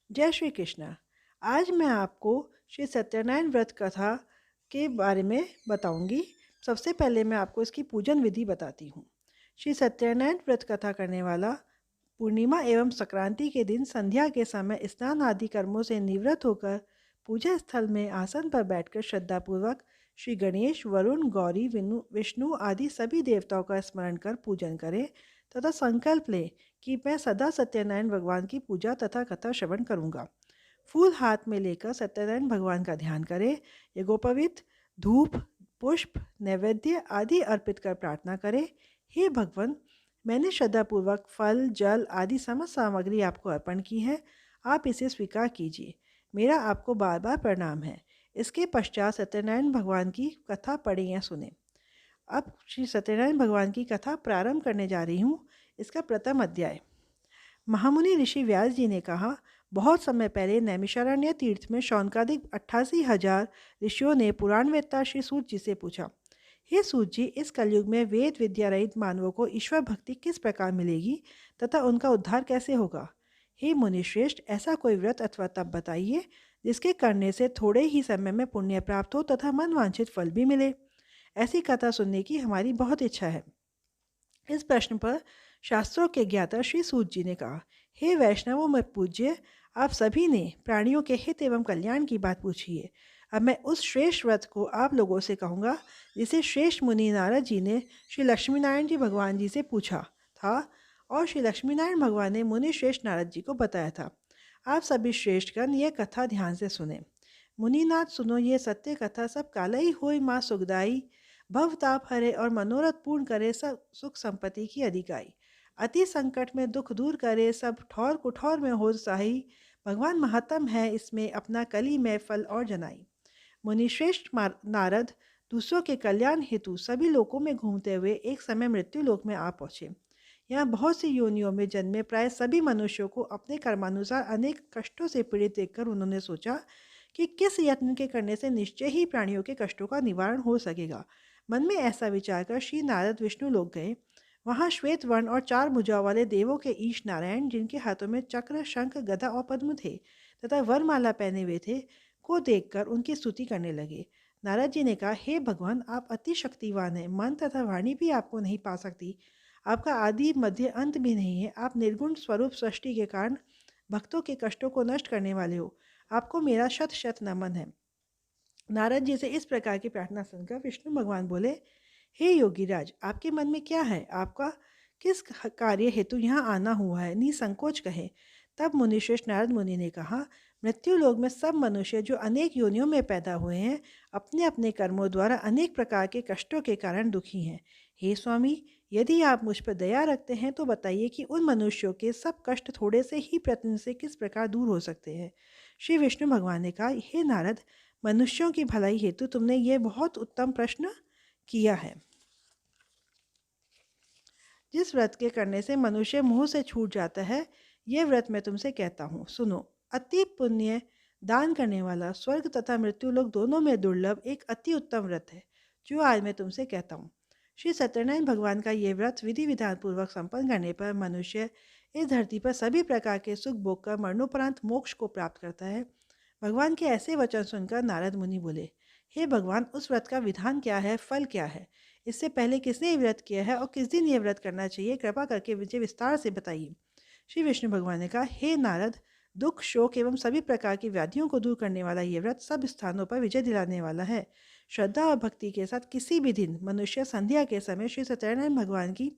जय श्री कृष्ण। आज मैं आपको श्री सत्यनारायण व्रत कथा के बारे में बताऊंगी। सबसे पहले मैं आपको इसकी पूजन विधि बताती हूँ। श्री सत्यनारायण व्रत कथा करने वाला पूर्णिमा एवं संक्रांति के दिन संध्या के समय स्नान आदि कर्मों से निवृत्त होकर पूजा स्थल में आसन पर बैठकर श्रद्धापूर्वक श्री गणेश, वरुण, गौरी, विष्णु आदि सभी देवताओं का स्मरण कर पूजन करे तथा संकल्प ले कि मैं सदा सत्यनारायण भगवान की पूजा तथा कथा श्रवण करूँगा। फूल हाथ में लेकर सत्यनारायण भगवान का ध्यान करें। यज्ञोपवीत, धूप, पुष्प, नैवेद्य आदि अर्पित कर प्रार्थना करें। हे भगवान, मैंने श्रद्धापूर्वक फल, जल आदि समस्त सामग्री आपको अर्पण की है। आप इसे स्वीकार कीजिए। मेरा आपको बार बार प्रणाम है। इसके पश्चात सत्यनारायण भगवान की कथा पढ़ें या सुने। अब श्री सत्यनारायण भगवान की कथा प्रारंभ करने जा रही हूँ। इसका प्रथम अध्याय। महामुनि ऋषि व्यास जी ने कहा, बहुत समय पहले नैमिषारण्य तीर्थ में शौनकादिक 88,000 ऋषियों ने पुराणवेत्ता श्री सूत जी से पूछा, हे सूत जी, इस कलयुग में वेद विद्या रहित मानवों को ईश्वर भक्ति किस प्रकार मिलेगी तथा उनका उद्धार कैसे होगा। हे मुनिश्रेष्ठ, ऐसा कोई व्रत अथवा तप बताइए जिसके करने से थोड़े ही समय में पुण्य प्राप्त हो तथा मन वांछित फल भी मिले। ऐसी कथा सुनने की हमारी बहुत इच्छा है। इस प्रश्न पर शास्त्रों के ज्ञाता श्री सूत जी ने कहा, हे वैष्णवों में पूज्य, आप सभी ने प्राणियों के हित एवं कल्याण की बात पूछी है। अब मैं उस श्रेष्ठ व्रत को आप लोगों से कहूँगा जिसे श्रेष्ठ मुनि नारद जी ने श्री लक्ष्मीनारायण जी भगवान जी से पूछा था और श्री लक्ष्मीनारायण भगवान ने मुनि श्रेष्ठ नारद जी को बताया था। आप सभी श्रेष्ठगण यह कथा ध्यान से सुने। मुनिनाथ सुनो, ये सत्य कथा सब काला ही होई माँ सुखदाई, भव ताप हरे और मनोरथ पूर्ण करे सब सुख संपत्ति की अधिकाई, अति संकट में दुख दूर करे सब ठौर कुठौर में हो सहाई, भगवान महात्म है इसमें अपना कली में फल और जनाई। मुनिश्रेष्ठ नारद दूसरों के कल्याण हेतु सभी लोकों में घूमते हुए एक समय मृत्यु लोक में आ पहुँचे। यहाँ बहुत सी योनियों में जन्मे प्राय सभी मनुष्यों को अपने कर्मानुसार अनेक कष्टों से पीड़ित देखकर उन्होंने सोचा कि किस यत्न के करने से निश्चय ही प्राणियों के कष्टों का निवारण हो सकेगा। मन में ऐसा विचार कर श्री नारद विष्णु लोक गए। वहाँ श्वेत वर्ण और 4 भुजाओं वाले देवों के ईश नारायण, जिनके हाथों में चक्र, शंख, गदा और पद्म थे तथा वरमाला पहने हुए थे, को देखकर उनकी स्तुति करने लगे। नारद जी ने कहा, हे भगवान, आप अति शक्तिवान हैं, मन तथा वाणी भी आपको नहीं पा सकती। आपका आदि मध्य अंत भी नहीं है। आप निर्गुण स्वरूप सृष्टि के कारण भक्तों के कष्टों को नष्ट करने वाले हो। आपको मेरा शत शत नमन है। नारद जी से इस प्रकार की प्रार्थना सुनकर विष्णु भगवान बोले, हे योगीराज, आपके मन में क्या है? आपका किस कार्य हेतु यहाँ आना हुआ है? निसंकोच कहे। तब मुनिश्रेष्ठ नारद मुनि ने कहा, मृत्यु लोक में सब मनुष्य जो अनेक योनियों में पैदा हुए हैं, अपने अपने कर्मों द्वारा अनेक प्रकार के कष्टों के कारण दुखी हैं। हे स्वामी, यदि आप मुझ पर दया रखते हैं तो बताइए कि उन मनुष्यों के सब कष्ट थोड़े से ही प्रयत्न से किस प्रकार दूर हो सकते हैं। श्री विष्णु भगवान ने कहा, हे नारद, मनुष्यों की भलाई हेतु तुमने ये बहुत उत्तम प्रश्न किया है। जिस व्रत के करने से मनुष्य मुंह से छूट जाता है, यह व्रत मैं तुमसे कहता हूँ, सुनो। अति पुण्य दान करने वाला स्वर्ग तथा मृत्यु लोक दोनों में दुर्लभ एक अति उत्तम व्रत है, जो आज मैं तुमसे कहता हूँ। श्री सत्यनारायण भगवान का ये व्रत विधि विधान पूर्वक संपन्न करने पर मनुष्य इस धरती पर सभी प्रकार के सुख भोग कर मरणोपरांत मोक्ष को प्राप्त करता है। भगवान के ऐसे वचन सुनकर नारद मुनि बोले, हे भगवान, उस व्रत का विधान क्या है, फल क्या है? इससे पहले किसने ये व्रत किया है और किस दिन ये व्रत करना चाहिए, कृपा करके मुझे विस्तार से बताइए। श्री विष्णु भगवान ने कहा, हे नारद, दुख, शोक एवं सभी प्रकार की व्याधियों को दूर करने वाला ये व्रत सब स्थानों पर विजय दिलाने वाला है। श्रद्धा और भक्ति के साथ किसी भी दिन मनुष्य संध्या के समय श्री सत्यनारायण भगवान की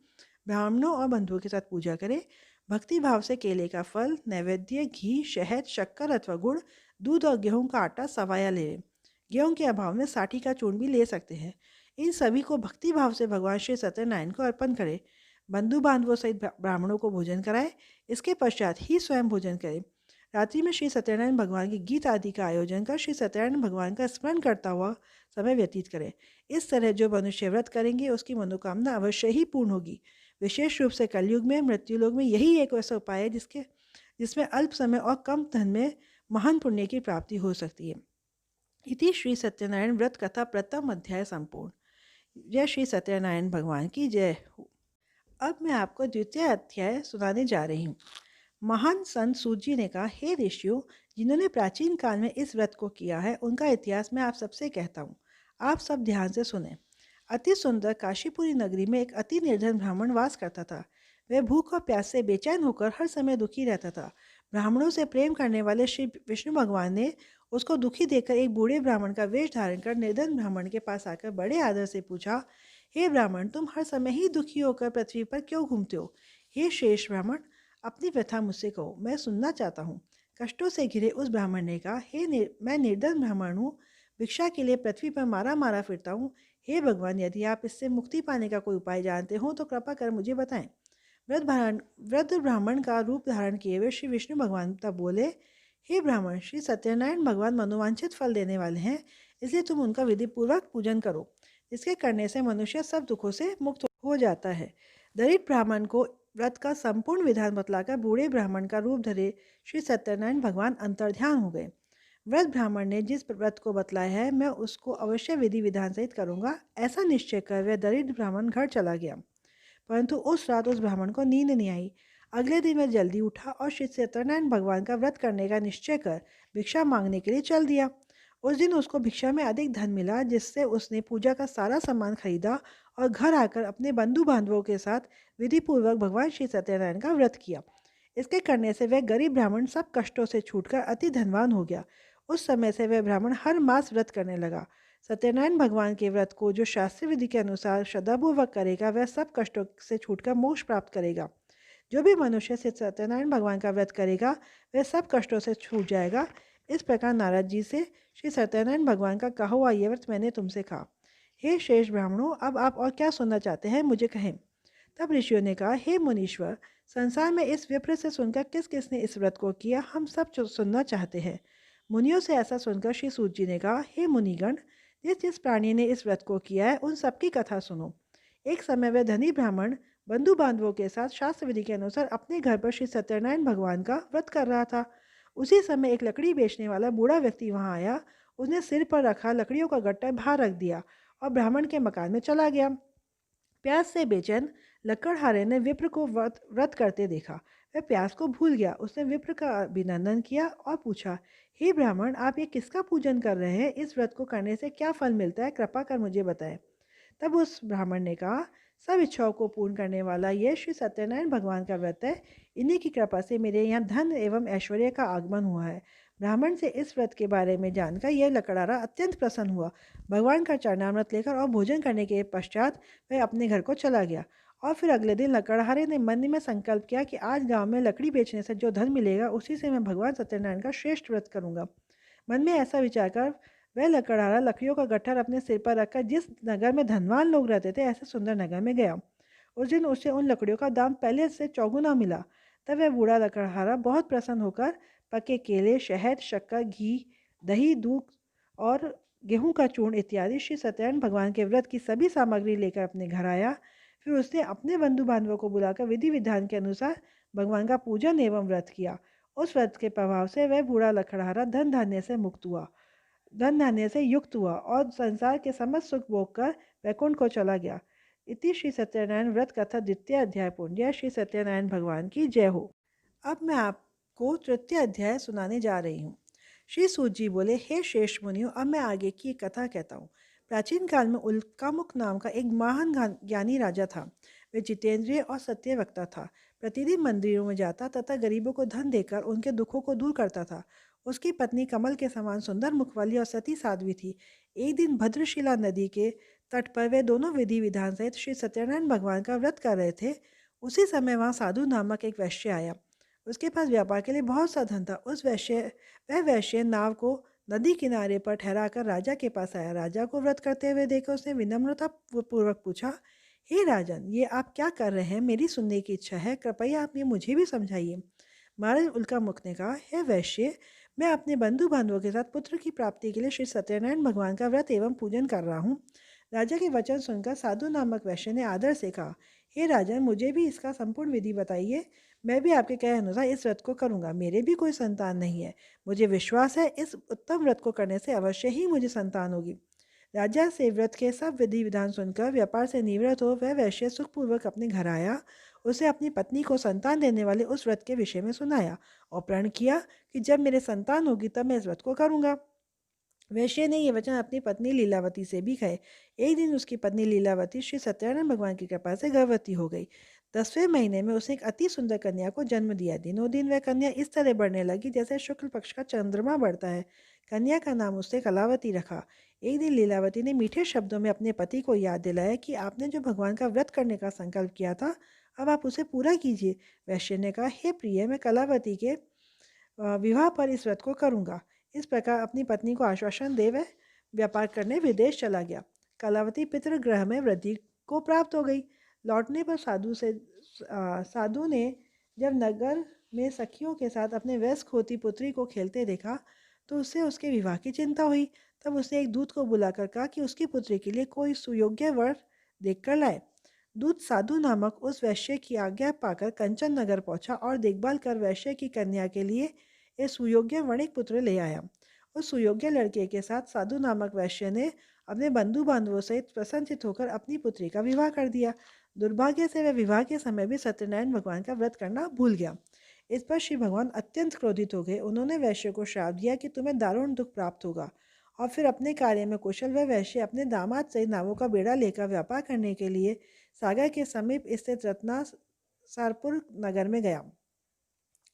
ब्राह्मणों और बंधुओं के साथ पूजा करे। भक्ति भाव से केले का फल, नैवेद्य, घी, शहद, शक्कर अथवा गुड़, दूध और गेहूं का आटा सवाया ले। गेहूं के अभाव में साठी का चूर्ण भी ले सकते हैं। इन सभी को भक्ति भाव से भगवान श्री सत्यनारायण को अर्पण करें। बंधु बांधवों सहित ब्राह्मणों को भोजन कराए। इसके पश्चात ही स्वयं भोजन करें। रात्रि में श्री सत्यनारायण भगवान के गीत आदि का आयोजन कर श्री सत्यनारायण भगवान का स्मरण करता हुआ समय व्यतीत करें। इस तरह जो मनुष्य व्रत करेंगे उसकी मनोकामना अवश्य ही पूर्ण होगी। विशेष रूप से कलयुग में, मृत्यु लोक में यही एक ऐसा उपाय है जिसमें अल्प समय और कम धन में महान पुण्य की प्राप्ति हो सकती है। इति श्री सत्यनारायण व्रत कथा प्रथम अध्याय संपूर्ण। जय श्री सत्यनारायण भगवान की जय हो। अब मैं आपको द्वितीय अध्याय सुनाने जा रही हूँ। महान संत सूत जी ने कहा, हे ऋषियों, जिन्होंने प्राचीन काल में इस व्रत को किया है उनका इतिहास मैं आप सबसे कहता हूँ। आप सब ध्यान से सुने। अति सुंदर काशीपुरी नगरी में एक अति निर्धन ब्राह्मण वास करता था। वह भूख और प्यास से बेचैन होकर हर समय दुखी रहता था। ब्राह्मणों से प्रेम करने वाले श्री विष्णु भगवान ने उसको दुखी देखकर एक बूढ़े ब्राह्मण का वेश धारण कर निर्धन ब्राह्मण के पास आकर बड़े आदर से पूछा, हे ब्राह्मण, तुम हर समय ही दुखी होकर पृथ्वी पर क्यों घूमते हो? हे शेष ब्राह्मण, अपनी व्यथा मुझसे कहो, मैं सुनना चाहता हूँ। कष्टों से घिरे उस ब्राह्मण ने कहा, मैं निर्धन ब्राह्मण हूँ, भिक्षा के लिए पृथ्वी पर मारा मारा फिरता हूँ। हे भगवान, यदि आप इससे मुक्ति पाने का कोई उपाय जानते हो तो कृपा कर मुझे बताएं। वृद्ध ब्राह्मण का रूप धारण किए हुए श्री विष्णु भगवान तब बोले, हे ब्राह्मण, श्री सत्यनारायण भगवान मनोवांछित फल देने वाले हैं, इसलिए तुम उनका विधि पूर्वक पूजन करो, जिसके करने से मनुष्य सब दुखों से मुक्त हो जाता है। दरिद्र ब्राह्मण को व्रत का संपूर्ण विधान बतलाकर बूढ़े ब्राह्मण का रूप धरे श्री सत्यनारायण भगवान अंतर्ध्यान हो गए। व्रत ब्राह्मण ने जिस व्रत को बतलाया है मैं उसको अवश्य विधि विधान सहित करूंगा, ऐसा निश्चय कर वह दरिद्र ब्राह्मण घर चला गया। परंतु उस रात उस ब्राह्मण को नींद नहीं आई। अगले दिन वह जल्दी उठा और श्री सत्यनारायण भगवान का व्रत करने का निश्चय कर भिक्षा मांगने के लिए चल दिया। उस दिन उसको भिक्षा में अधिक धन मिला, जिससे उसने पूजा का सारा सामान खरीदा और घर आकर अपने बंधु बांधवों के साथ विधि पूर्वक भगवान श्री सत्यनारायण का व्रत किया। इसके करने से वह गरीब ब्राह्मण सब कष्टों से छूटकर अति धनवान हो गया। उस समय से वह ब्राह्मण हर मास व्रत करने लगा। सत्यनारायण भगवान के व्रत को जो शास्त्रीय विधि के अनुसार श्रद्धापूर्वक करेगा वह सब कष्टों से छूटकर मोक्ष प्राप्त करेगा। जो भी मनुष्य सत्यनारायण भगवान का व्रत करेगा वह सब कष्टों से छूट जाएगा। इस प्रकार नारद जी से श्री सत्यनारायण भगवान का कहा हुआ ये व्रत मैंने तुमसे कहा। हे शेष ब्राह्मणों, अब आप और क्या सुनना चाहते हैं, मुझे कहें। तब ऋषियों ने कहा, हे मुनीश्वर, संसार में इस विप्र से सुनकर किस किसने इस व्रत को किया, हम सब सुनना चाहते हैं। मुनियों से ऐसा सुनकर श्री सूत जी ने कहा, हे मुनिगण, जिस जिस प्राणी ने इस व्रत को किया है उन सबकी कथा सुनो। एक समय वह धनी ब्राह्मण बंधु बांधवों के साथ शास्त्र विधि के अनुसार अपने घर पर श्री सत्यनारायण भगवान का व्रत कर रहा था। उसी समय एक लकड़ी बेचने वाला बूढ़ा व्यक्ति वहां आया। उसने सिर पर रखा लकड़ियों का गट्टा बाहर रख दिया और ब्राह्मण के मकान में चला गया। प्यास से बेचैन लकड़हारे ने विप्र को व्रत करते देखा। वह प्यास को भूल गया। उसने विप्र का अभिनंदन किया और पूछा, हे ब्राह्मण, आप ये किसका पूजन कर रहे हैं? इस व्रत को करने से क्या फल मिलता है, कृपा कर मुझे बताएं। तब उस ब्राह्मण ने कहा, सब इच्छाओं को पूर्ण करने वाला यह श्री सत्यनारायण भगवान का व्रत है। इन्हीं की कृपा से मेरे यहाँ धन एवं ऐश्वर्य का आगमन हुआ है। ब्राह्मण से इस व्रत के बारे में जानकर यह लकड़हारा अत्यंत प्रसन्न हुआ। भगवान का चरणामृत लेकर और भोजन करने के पश्चात वह अपने घर को चला गया। और फिर अगले दिन लकड़हारे ने मन में संकल्प किया कि आज गांव में लकड़ी बेचने से जो धन मिलेगा उसी से मैं भगवान सत्यनारायण का श्रेष्ठ व्रत करूंगा। मन में ऐसा विचार कर वह लकड़हारा लकड़ियों का गट्ठर अपने सिर पर रखकर जिस नगर में धनवान लोग रहते थे ऐसे सुंदर नगर में गया। उस दिन उसे उन लकड़ियों का दाम पहले से चौगुना मिला। तब वह बूढ़ा लकड़हारा बहुत प्रसन्न होकर पके केले, शहद, शक्कर, घी, दही, दूध और गेहूं का चूर्ण इत्यादि श्री सत्यनारायण भगवान के व्रत की सभी सामग्री लेकर अपने घर आया। फिर उसने अपने बंधु बांधवों को बुलाकर विधि विधान के अनुसार भगवान का पूजन एवं व्रत किया। उस व्रत के प्रभाव से वह बूढ़ा लकड़हारा धन धान्य से युक्त हुआ और संसार के समस्त सुख भोग कर वैकुंठ को चला गया। इति श्री सत्यनारायण व्रत कथा द्वितीय अध्याय पूर्ण। जय श्री सत्यनारायण भगवान की जय हो। अब मैं आपको तृतीय अध्याय सुनाने जा रही हूँ। श्री सूत जी बोले, हे श्रेष्ठ मुनियों, अब मैं आगे की एक कथा कहता हूँ। प्राचीन काल में उल्कामुख नाम का एक महान ज्ञानी राजा था। वह जितेंद्रिय और सत्यवक्ता था। प्रतिदिन मंदिरों में जाता तथा गरीबों को धन देकर उनके दुखों को दूर करता था। उसकी पत्नी कमल के समान सुंदर मुख वाली और सती साध्वी थी। एक दिन भद्रशिला नदी के तट पर वे दोनों विधि विधान सहित श्री सत्यनारायण भगवान का व्रत कर रहे थे। उसी समय वहाँ साधु नामक एक वैश्य आया। उसके पास व्यापार के लिए बहुत सा धन था। वह वैश्य नाव को नदी किनारे पर ठहराकर राजा के पास आया। राजा को व्रत करते हुए देखकर उसने विनम्रता पूर्वक पूछा, हे राजन, ये आप क्या कर रहे हैं? मेरी सुनने की इच्छा है, कृपया आप ये मुझे भी समझाइए। महाराज उल्कामुख ने कहा, हे वैश्य, मैं अपने बंधु बांधवों के साथ पुत्र की प्राप्ति के लिए श्री सत्यनारायण भगवान का व्रत एवं पूजन कर रहा हूँ। राजा के वचन सुनकर साधु नामक वैश्य ने आदर से कहा, हे राजन, मुझे भी इसका संपूर्ण विधि बताइए। मैं भी आपके कहे अनुसार इस व्रत को करूँगा। मेरे भी कोई संतान नहीं है। मुझे विश्वास है इस उत्तम व्रत को करने से अवश्य ही मुझे संतान होगी। राजा से व्रत के सब विधि विधान सुनकर व्यापार से निवृत्त हो वह वैश्य सुखपूर्वक अपने घर आया। उसे अपनी पत्नी को संतान देने वाले उस व्रत के विषय में सुनाया और प्रण किया कि जब मेरे संतान होगी तब मैं इस व्रत को करूँगा। वैश्य ने ये वचन अपनी पत्नी लीलावती से भी कहे। एक दिन उसकी पत्नी लीलावती श्री सत्यनारायण भगवान की कृपा से गर्भवती हो गई। 10वें महीने में उसने एक अति सुंदर कन्या को जन्म दिया। दिनों दिन वह कन्या इस तरह बढ़ने लगी जैसे शुक्ल पक्ष का चंद्रमा बढ़ता है। कन्या का नाम उसने कलावती रखा। एक दिन लीलावती ने मीठे शब्दों में अपने पति को याद दिलाया कि आपने जो भगवान का व्रत करने का संकल्प किया था, अब आप उसे पूरा कीजिए। वैश्य ने कहा, हे प्रिय, मैं कलावती के विवाह पर इस व्रत को करूँगा। इस प्रकार अपनी पत्नी को आश्वासन दे वह व्यापार करने विदेश चला गया। कलावती पितृगृह में वृद्धि को प्राप्त हो गई। लौटने पर साधु ने जब नगर में सखियों के साथ अपने वयस्क होती पुत्री को खेलते देखा तो उससे उसके विवाह की चिंता हुई। तब उसने एक दूत को बुलाकर कहा कि उसकी पुत्री के लिए कोई सुयोग्य वर देखकर लाए। दूत साधु नामक उस वैश्य की आज्ञा पाकर कंचन नगर पहुंचा और देखभाल कर वैश्य की कन्या के लिए एक सुयोग्य वणिक पुत्र ले आया। उस सुयोग्य लड़के के साथ साधु नामक वैश्य ने अपने बंधु बांधवों सहित प्रसन्नचित होकर अपनी पुत्री का विवाह कर दिया। दुर्भाग्य से वह विवाह के समय भी सत्यनारायण भगवान का व्रत करना भूल गया। इस पर श्री भगवान अत्यंत क्रोधित हो गए। उन्होंने वैश्य को श्राप दिया कि तुम्हें दारुण दुख प्राप्त होगा। और फिर अपने कार्य में कुशल वह वैश्य अपने दामाद सहित नावों का बेड़ा लेकर व्यापार करने के लिए सागर के समीप स्थित रत्नासारपुर नगर में गया।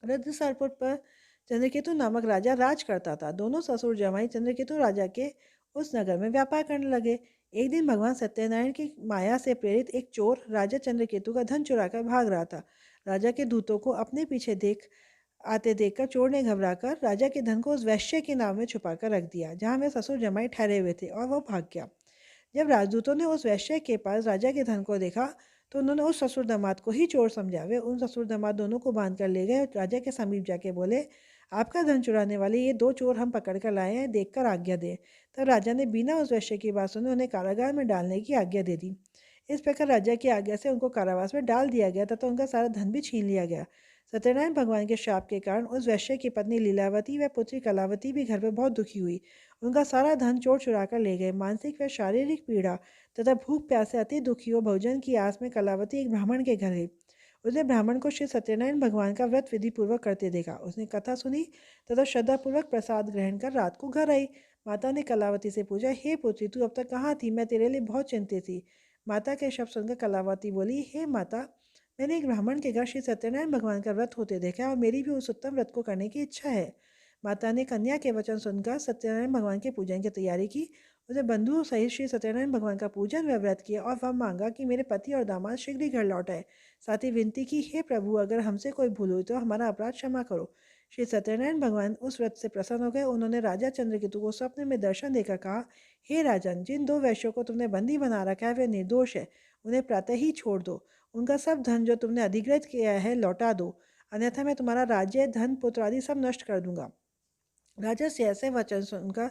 रत्नासारपुर पर चंद्रकेतु नामक राजा राज करता था। दोनों ससुर जमाई चंद्रकेतु राजा के उस नगर में व्यापार करने लगे। एक दिन भगवान सत्यनारायण की माया से प्रेरित एक चोर राजा चंद्रकेतु का धन चुराकर भाग रहा था। राजा के दूतों को अपने पीछे आते देखकर चोर ने घबराकर राजा के धन को उस वैश्य के नाव में छुपाकर रख दिया जहाँ वे ससुर जमाई ठहरे हुए थे, और वह भाग गया। जब राजदूतों ने उस वैश्य के पास राजा के धन को देखा तो उन्होंने उस ससुर दामाद को ही चोर समझा। वे उन ससुर दामाद दोनों को बांध कर ले गए और राजा के समीप जाके बोले, आपका धन चुराने वाले ये दो चोर हम पकड़ कर लाए हैं, देखकर आज्ञा दे। तब राजा ने बिना उस वैश्य की बात सुने उन्हें कारागार में डालने की आज्ञा दे दी। इस प्रकार राजा की आज्ञा से उनको कारावास में डाल दिया गया तथा उनका सारा धन भी छीन लिया गया। सत्यनारायण भगवान के शाप के कारण उस वैश्य की पत्नी लीलावती व पुत्री कलावती भी घर में बहुत दुखी हुई। उनका सारा धन चोर चुरा कर ले गए। मानसिक व शारीरिक पीड़ा तथा भूख प्यास से अति दुखी हो भोजन की आस में कलावती एक ब्राह्मण के घर गई। उसने ब्राह्मण को श्री सत्यनारायण भगवान का व्रत विधि पूर्वक करते देखा। उसने कथा सुनी तथा श्रद्धापूर्वक प्रसाद ग्रहण कर रात को घर आई। माता ने कलावती से पूछा, हे पुत्री, तू अब तक कहाँ थी? मैं तेरे लिए बहुत चिंतित थी। माता के शब्द सुनकर कलावती बोली, हे माता, मैंने एक ब्राह्मण के घर श्री सत्यनारायण भगवान का व्रत होते देखा और मेरी भी उस उत्तम व्रत को करने की इच्छा है। माता ने कन्या के वचन सुनकर सत्यनारायण भगवान के पूजन की तैयारी की। उसने बंधुओं सहित श्री सत्यनारायण भगवान का पूजन व व्रत किया और वह मांगा कि मेरे पति और दामाद शीघ्र ही घर लौट आए। साथ ही विनती की, हे प्रभु, अगर हमसे कोई भूल हुई तो हमारा अपराध क्षमा करो। श्री सत्यनारायण भगवान उस व्रत से प्रसन्न हो गए। उन्होंने राजा चंद्रकेतु को स्वप्न में दर्शन देकर कहा, हे राजन, जिन दो वैश्यों को तुमने बंदी बना रखा है वे निर्दोष है। उन्हें प्रातः ही छोड़ दो। उनका सब धन जो तुमने अधिग्रहित किया है लौटा दो, अन्यथा मैं तुम्हारा राज्य, धन, पुत्र आदि सब नष्ट कर दूंगा। राजा से ऐसे वचन सुनकर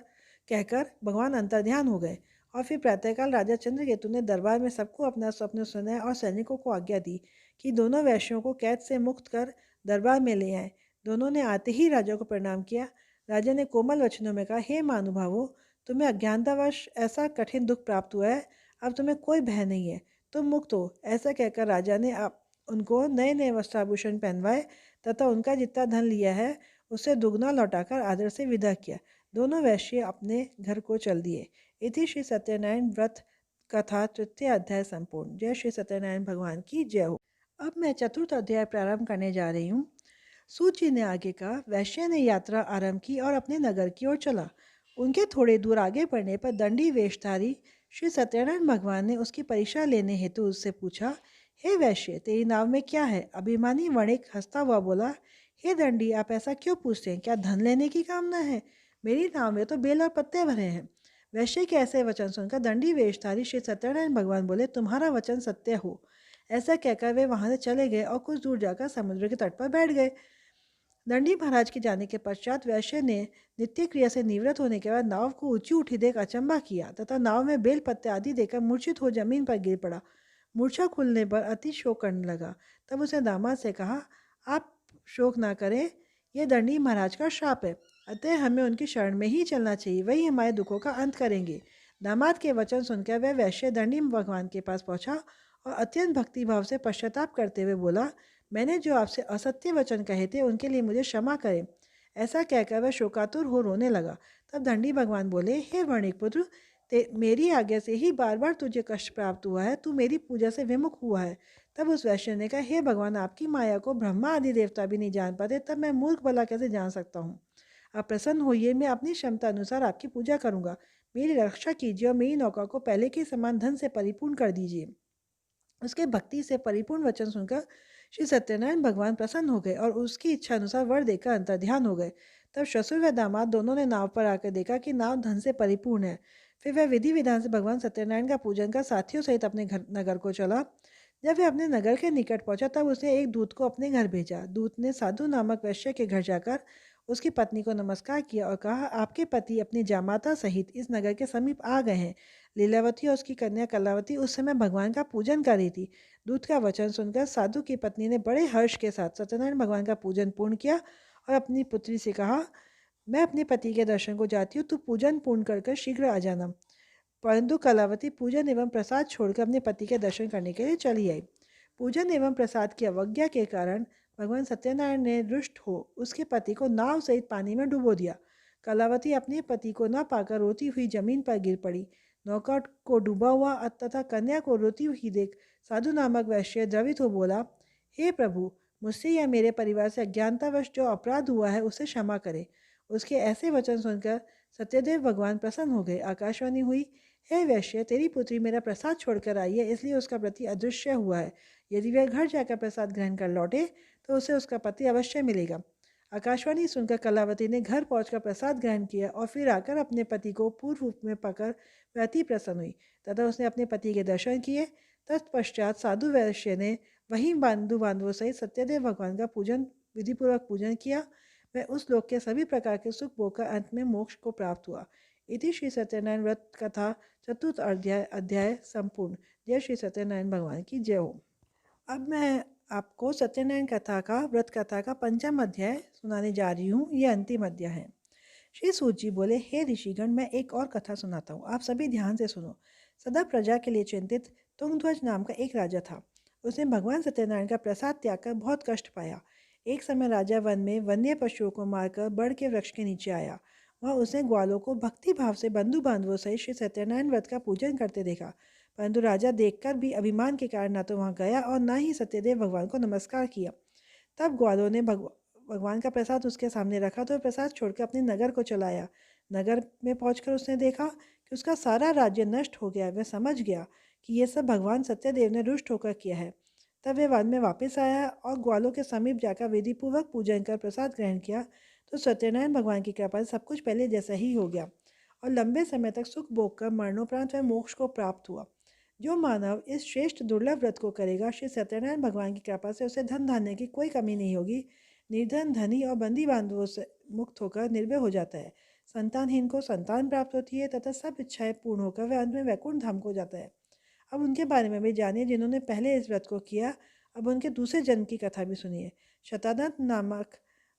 कहकर भगवान अंतर्ध्यान हो गए। और फिर प्रातःकाल राजा चंद्रकेतु ने दरबार में सबको अपना स्वप्न सुनाया और सैनिकों को आज्ञा दी कि दोनों वैश्यों को कैद से मुक्त कर दरबार में ले आए। दोनों ने आते ही राजा को प्रणाम किया। राजा ने कोमल वचनों में कहा, हे महानुभावों, तुम्हें अज्ञानतावश ऐसा कठिन दुख प्राप्त हुआ है, अब तुम्हें कोई भय नहीं है, तुम मुक्त हो। ऐसा कहकर राजा ने उनको नए नए वस्त्राभूषण पहनवाए तथा उनका जितना धन लिया है उससे दुगना लौटाकर आदर से विदा किया। दोनों वैश्य अपने घर को चल दिए। इति श्री सत्यनारायण व्रत कथा तृतीय अध्याय संपूर्ण। जय श्री सत्यनारायण भगवान की जय हो। अब मैं चतुर्थ अध्याय प्रारंभ करने जा रही हूँ। सूत जी ने आगे कहा, वैश्य ने यात्रा आरंभ की और अपने नगर की ओर चला। उनके थोड़े दूर आगे बढ़ने पर दंडी वेशधारी श्री सत्यनारायण भगवान ने उसकी परीक्षा लेने हेतु उससे पूछा, हे वैश्य, तेरी नाव में क्या है? अभिमानी वणिक हंसता हुआ बोला, हे दंडी, आप ऐसा क्यों पूछते हैं? क्या धन लेने की कामना है? मेरी नाव में तो बेल और पत्ते भरे हैं। वैश्य के ऐसे वचन सुनकर दंडी वेशधारी श्री सत्यनारायण भगवान बोले, तुम्हारा वचन सत्य हो। ऐसा कहकर वे वहां से चले गए और कुछ दूर जाकर समुद्र के तट पर बैठ गए। दंडी महाराज के जाने के पश्चात वैश्य ने नित्य क्रिया से निवृत्त होने के बाद नाव को ऊंची उठी देख अचंबा किया तथा नाव में बेल पत्ते आदि देकर मूर्छित हो जमीन पर गिर पड़ा। मूर्छा खुलने पर अति शोक करने लगा। तब उसने दामाद से कहा, आप शोक ना करें, यह दंडी महाराज का श्राप है, अतः हमें उनकी शरण में ही चलना चाहिए, वही हमारे दुखों का अंत करेंगे। दामाद के वचन सुनकर वह वैश्य दंडी भगवान के पास पहुंचा और अत्यंत भक्तिभाव से पश्चाताप करते हुए बोला, मैंने जो आपसे असत्य वचन कहे थे उनके लिए मुझे क्षमा करें। ऐसा कहकर वह शोकातुर हो रोने लगा। तब दंडी भगवान बोले, हे वर्णिक पुत्र, मेरी आज्ञा से ही बार बार तुझे कष्ट प्राप्त हुआ है, तू मेरी पूजा से विमुख हुआ है। तब उस वैश्य ने कहा, हे भगवान, आपकी माया को ब्रह्मा आदि देवता भी नहीं जान पाते, तब मैं मूर्ख भला कैसे जान सकता हूँ। आप प्रसन्न होइए, मैं अपनी क्षमता अनुसार आपकी पूजा करूंगा। मेरी रक्षा कीजिए और मेरी नौका को पहले के समान धन से परिपूर्ण कर दीजिए। उसके भक्ति से परिपूर्ण वचन सुनकर श्री सत्यनारायण भगवान प्रसन्न हो गए और उसकी इच्छा अनुसार वर देकर अंतर्ध्यान हो गए। तब ससुर व दामाद दोनों ने नाव पर आकर देखा कि नाव धन से परिपूर्ण है। फिर वह विधि विधान से भगवान सत्यनारायण का पूजन कर साथियों सहित अपने घर नगर को चला। जब वह अपने नगर के निकट पहुंचा तब उसने एक दूत को अपने घर भेजा। दूत ने साधु नामक वैश्य के घर जाकर उसकी पत्नी को नमस्कार किया और कहा, आपके पति अपनी जामाता सहित इस नगर के समीप आ गए हैं। लीलावती और उसकी कन्या कलावती उस समय भगवान का पूजन कर रही थी। दूत का वचन सुनकर साधु की पत्नी ने बड़े हर्ष के साथ सत्यनारायण भगवान का पूजन पूर्ण किया और अपनी पुत्री से कहा, मैं अपने पति के दर्शन को जाती हूँ, तू पूजन पूर्ण कर शीघ्र आ जाना। परंतु कलावती पूजन एवं प्रसाद छोड़कर अपने पति के दर्शन करने के लिए चली आई। पूजन एवं प्रसाद की अवज्ञा के कारण भगवान सत्यनारायण ने रुष्ट हो उसके पति को नाव सहित पानी में डुबो दिया। कलावती अपने पति को न पाकर रोती हुई जमीन पर गिर पड़ी। नौका को डूबा हुआ तथा कन्या को रोती हुई देख साधु नामक वैश्य द्रवित हो बोला, हे प्रभु, मुझसे या मेरे परिवार से अज्ञानतावश जो अपराध हुआ है उसे क्षमा करे। उसके ऐसे वचन सुनकर सत्यदेव भगवान प्रसन्न हो गए। आकाशवाणी हुई, हे वैश्य, तेरी पुत्री मेरा प्रसाद छोड़कर आई है, इसलिए उसका पति अदृश्य हुआ है। यदि वह घर जाकर प्रसाद ग्रहण कर लौटे तो उसे उसका पति अवश्य मिलेगा। आकाशवाणी सुनकर कलावती ने घर पहुंचकर प्रसाद ग्रहण किया और फिर आकर अपने पति को पूर्व रूप में पाकर वह अति प्रसन्न हुई तथा उसने अपने पति के दर्शन किए। तत्पश्चात साधु वैश्य ने वहीं बंधु बांधवों सहित सत्यदेव भगवान का पूजन विधिपूर्वक पूजन किया। वह उस लोक के सभी प्रकार के सुख भोग कर अंत में मोक्ष को प्राप्त हुआ। इति श्री सत्यनारायण व्रत कथा चतुर्थ अध्याय संपूर्ण। जय श्री सत्यनारायण भगवान की जय हो। अब मैं आपको सत्यनारायण कथा का व्रत कथा का पंचम अध्याय सुनाने जा रही हूँ। ये अंतिम अध्याय है। श्री सूत जी बोले, हे ऋषिगण, मैं एक और कथा सुनाता हूँ, आप सभी ध्यान से सुनो। सदा प्रजा के लिए चिंतित तुंगध्वज नाम का एक राजा था। उसने भगवान सत्यनारायण का प्रसाद त्याग कर बहुत कष्ट पाया। एक समय राजा वन में वन्य पशुओं को मारकर बड़ के वृक्ष के नीचे आया। वहाँ उसने ग्वालों को भक्ति भाव से बंधु बांधवों सहित श्री सत्यनारायण व्रत का पूजन करते देखा। परंतु राजा देखकर भी अभिमान के कारण न तो वहाँ गया और न ही सत्यदेव भगवान को नमस्कार किया। तब ग्वालों ने भगवान का प्रसाद उसके सामने रखा तो प्रसाद छोड़कर अपने नगर को चलाया। नगर में पहुंचकर उसने देखा कि उसका सारा राज्य नष्ट हो गया। वह समझ गया कि ये सब भगवान सत्यदेव ने रुष्ट होकर किया है। तब वह वन में वापस आया और ग्वालों के समीप जाकर विधिपूर्वक पूजन कर प्रसाद ग्रहण किया तो सत्यनारायण भगवान की कृपा से सब कुछ पहले जैसा ही हो गया और लंबे समय तक सुख भोग कर मरणोपरांत वह मोक्ष को प्राप्त हुआ। जो मानव इस श्रेष्ठ दुर्लभ व्रत को करेगा, श्री सत्यनारायण भगवान की कृपा से उसे धन धान्य की कोई कमी नहीं होगी। निर्धन, धनी और बंदी बांधवों से मुक्त होकर निर्भय हो जाता है। संतानहीन को संतान प्राप्त होती है तथा सब इच्छाएं पूर्ण होकर वह अंत में वैकुंठ धाम को जाता है। अब उनके बारे में भी जानिए जिन्होंने पहले इस व्रत को किया। अब उनके दूसरे जन्म की कथा भी सुनिए। शतानंद नामक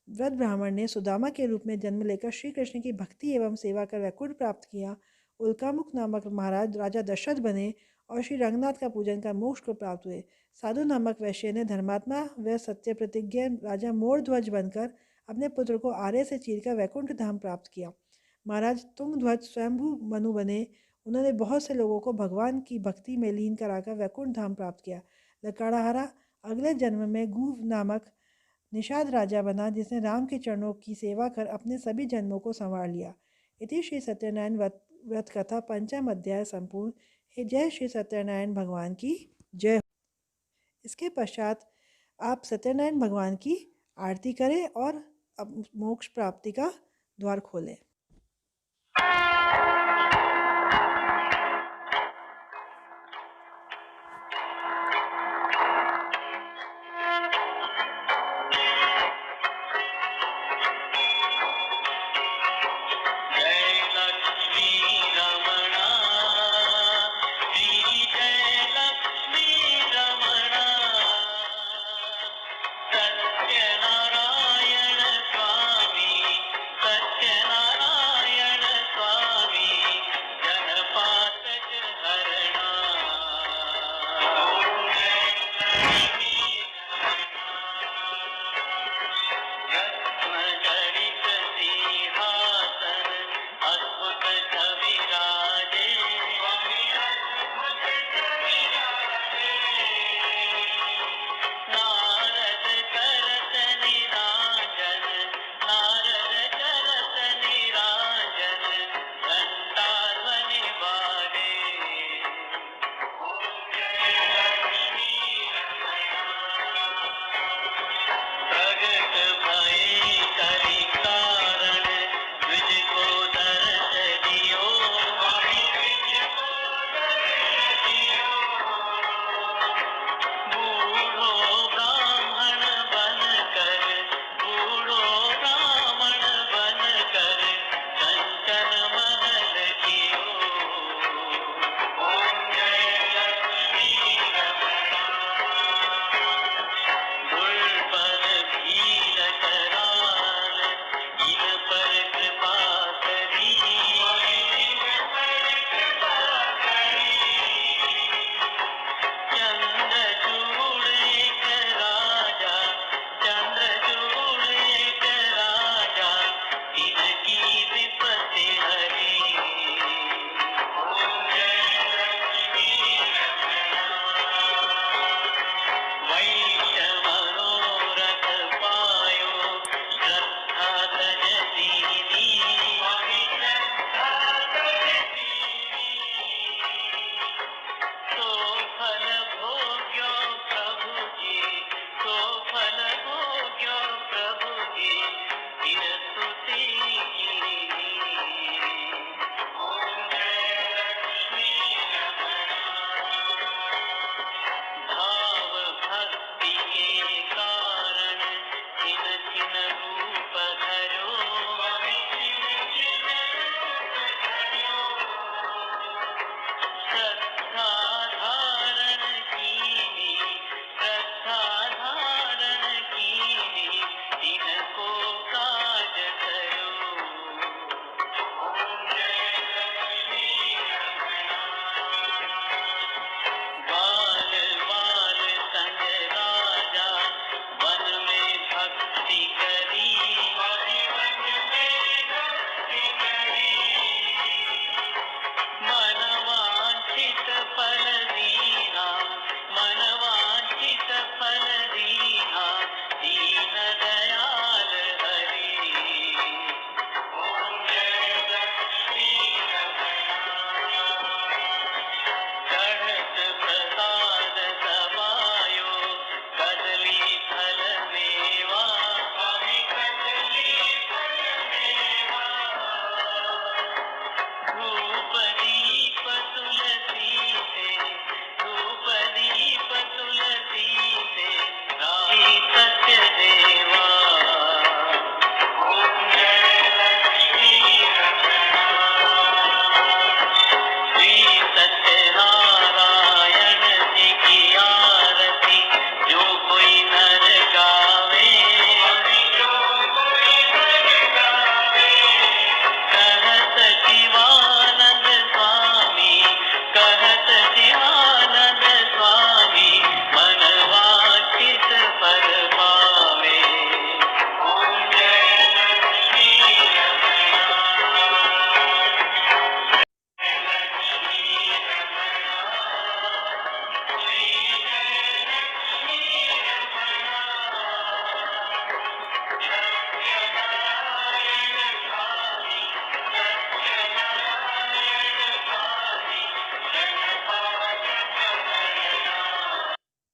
व्रत ब्राह्मण ने सुदामा के रूप में जन्म लेकर श्री कृष्ण की भक्ति एवं सेवा कर वैकुंठ प्राप्त किया। उल्कामुख नामक महाराज राजा दशरथ बने और श्री रंगनाथ का पूजन कर मोक्ष को प्राप्त हुए। साधु नामक वैश्य ने धर्मात्मा व सत्य प्रतिज्ञ राजा मोरध्वज बनकर अपने पुत्र को आर्य से चीरकर वैकुंठ धाम प्राप्त किया। महाराज तुंगध्वज स्वयंभू मनु बने। उन्होंने बहुत से लोगों को भगवान की भक्ति में लीन कराकर वैकुंठ धाम प्राप्त किया। लकाड़ाहारा अगले जन्म में गुह नामक निषाद राजा बना जिसने राम के चरणों की सेवा कर अपने सभी जन्मों को संवार लिया। इति श्री सत्यनारायण व्रत कथा पंचम अध्याय संपूर्ण। जय श्री सत्यनारायण भगवान की जय। इसके पश्चात आप सत्यनारायण भगवान की आरती करें और मोक्ष प्राप्ति का द्वार खोलें।